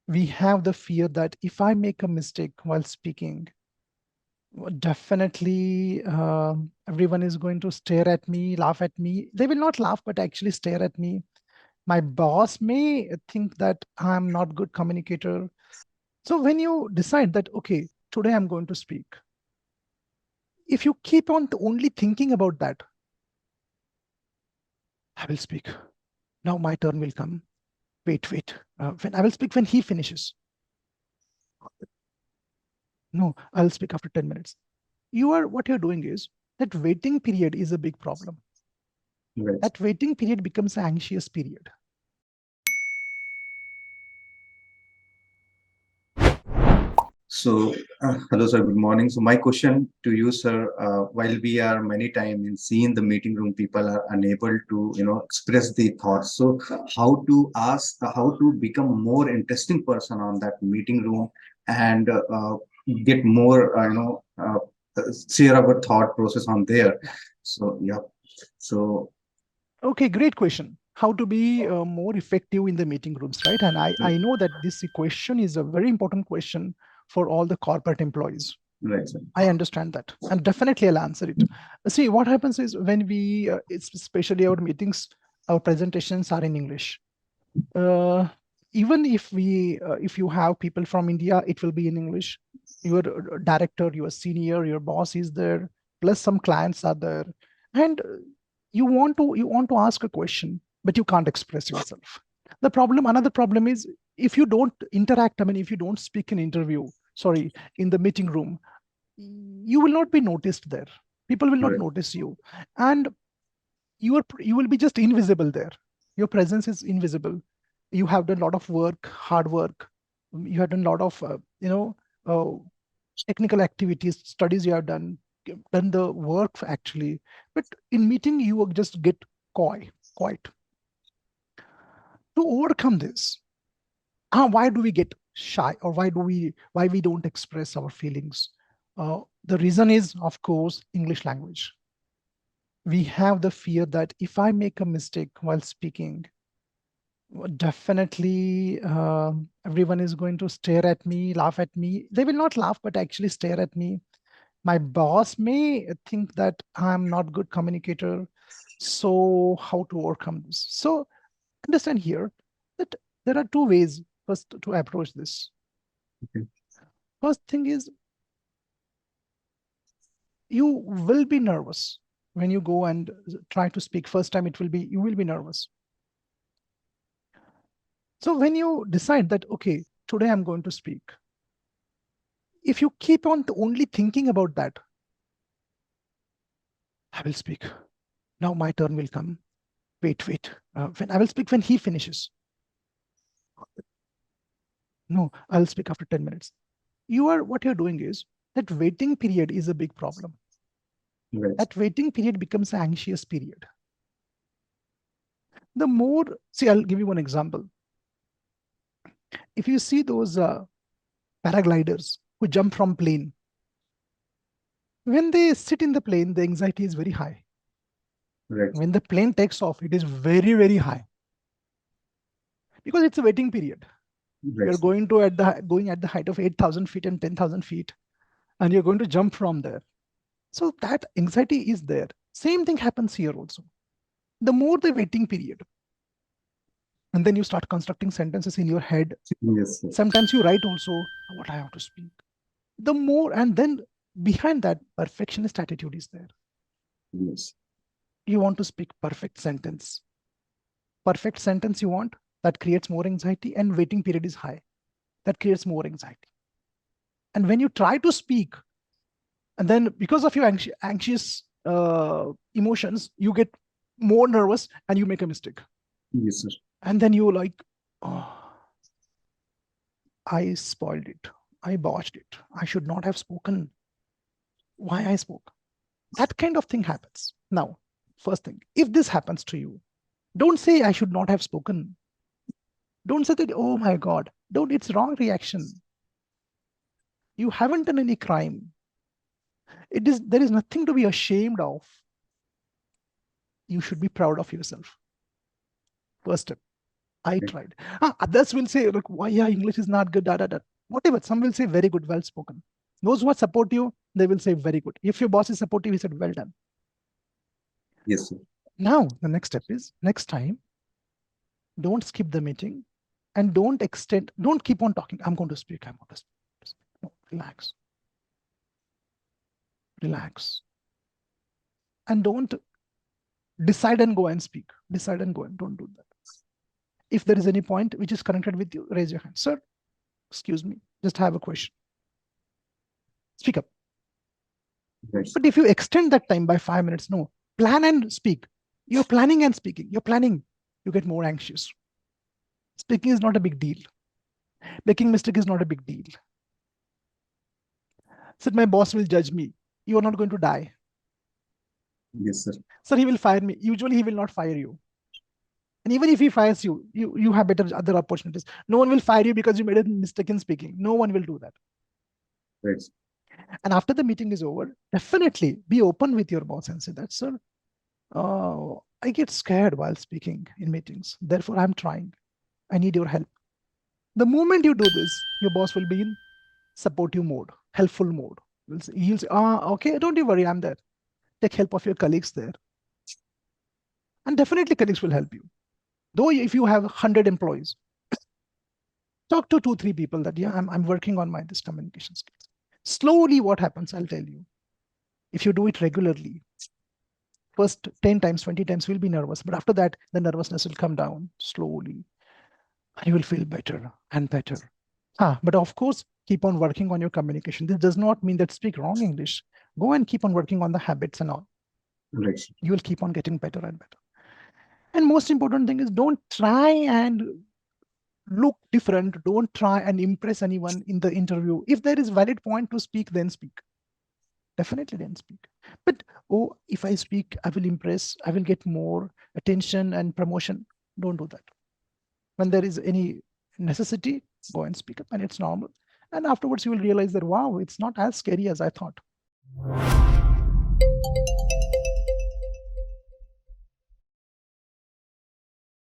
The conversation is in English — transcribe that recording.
We have the fear that if I make a mistake while speaking, definitely everyone is going to stare at me, laugh at me. They will not laugh, but actually stare at me. My boss may think that I'm not good communicator. So when you decide that, okay, today I'm going to speak, if you keep on only thinking about that, I will speak. Now my turn will come. Wait. When I will speak when he finishes. No, I'll speak after 10 minutes. What you're doing is that waiting period is a big problem. Right. That waiting period becomes an anxious period. So, hello, sir. Good morning. So, my question to you, sir, while we are many times in seeing the meeting room, people are unable to, express the thoughts. So, how to ask, how to become a more interesting person on that meeting room and get more, share our thought process on there. So, yeah. So, Okay, great question. How to be more effective in the meeting rooms, right? And I know that this question is a very important question for all the corporate employees. right, sir. I understand that, and definitely I'll answer it. See, what happens is when it's especially our meetings, our presentations are in English. Uh, Even if you have people from India, it will be in English. Your director, your senior, your boss is there, plus some clients are there, and you want to ask a question, but you can't express yourself. Another problem is if you don't interact. I mean, if you don't speak in interview, sorry, in the meeting room, you will not be noticed there. People will not Right. notice you, and you will be just invisible there. Your presence is invisible. You have done a lot of work, hard work. You have done a lot of uh, technical activities, studies you have done the work actually. But in meeting, you will just get quiet. To overcome this, why do we get shy, or why we don't express our feelings? The reason is, of course, English language. We have the fear that if I make a mistake while speaking, definitely everyone is going to stare at me, laugh at me. They will not laugh, but actually stare at me. My boss may think that I'm not good communicator. So how to overcome this? So understand here that there are two ways first to approach this. Okay. First thing is, you will be nervous when you go and try to speak. First time you will be nervous. So when you decide that, okay, today I'm going to speak, if you keep on only thinking about that, I will speak. Now my turn will come. Wait. When I will speak when he finishes. No, I'll speak after 10 minutes. What you're doing is that waiting period is a big problem. Right. That waiting period becomes an anxious period. See, I'll give you one example. If you see those paragliders who jump from plane, when they sit in the plane, the anxiety is very high. Right. When the plane takes off, it is very high because it's a waiting period. Right. You're going at the height of 8,000 feet and 10,000 feet, and you're going to jump from there. So that anxiety is there. Same thing happens here also. The more the waiting period, and then you start constructing sentences in your head. Yes, sir. Sometimes you write also what I have to speak. The more, and then behind that perfectionist attitude is there. Yes. You want to speak perfect sentence you want, that creates more anxiety, and waiting period is high, that creates more anxiety. And when you try to speak, and then because of your anxious emotions, you get more nervous and you make a mistake. Yes, sir. And then you like, oh, I spoiled it, I botched it, I should not have spoken, why I spoke. That kind of thing happens. Now, first thing, if this happens to you, don't say I should not have spoken. Don't say that, oh my God. Don't, it's wrong reaction. You haven't done any crime. There is nothing to be ashamed of. You should be proud of yourself. First step. I tried. Others will say, look, why yeah, English is not good, da, da, da. Whatever. Some will say very good, well spoken. Those who are supportive, they will say very good. If your boss is supportive, he said, well done. Yes, sir. Now, the next step is next time, don't skip the meeting and don't keep on talking. I'm going to speak. I'm going to speak. No, relax. Relax. And don't decide and go and speak. Decide and go and don't do that. If there is any point which is connected with you, raise your hand. Sir, excuse me, just have a question. Speak up. Right. But if you extend that time by 5 minutes, no, plan and speak. You're planning and speaking. You're planning. You get more anxious. Speaking is not a big deal. Making mistake is not a big deal. Said my boss will judge me. You are not going to die. Yes, sir. Sir, he will fire me. Usually he will not fire you. And even if he fires you, you have better other opportunities. No one will fire you because you made a mistake in speaking. No one will do that. Right. And after the meeting is over, definitely be open with your boss and say that, sir, I get scared while speaking in meetings. Therefore, I'm trying. I need your help. The moment you do this, your boss will be in supportive mode, helpful mode. He'll say, okay, don't you worry, I'm there. Take help of your colleagues there. And definitely colleagues will help you. Though if you have 100 employees, talk to 2, 3 people that, yeah, I'm working on my this communication skills. Slowly, what happens, I'll tell you. If you do it regularly, first 10 times, 20 times, we'll be nervous. But after that, the nervousness will come down slowly. And you will feel better and better. But of course, keep on working on your communication. This does not mean that speak wrong English. Go and keep on working on the habits and all. Right. You will keep on getting better and better. And most important thing is don't try and look different. Don't try and impress anyone in the interview. If there is valid point to speak, then speak. Definitely then speak. But if I speak, I will impress, I will get more attention and promotion. Don't do that. When there is any necessity, go and speak up, and it's normal. And afterwards, you will realize that, wow, it's not as scary as I thought.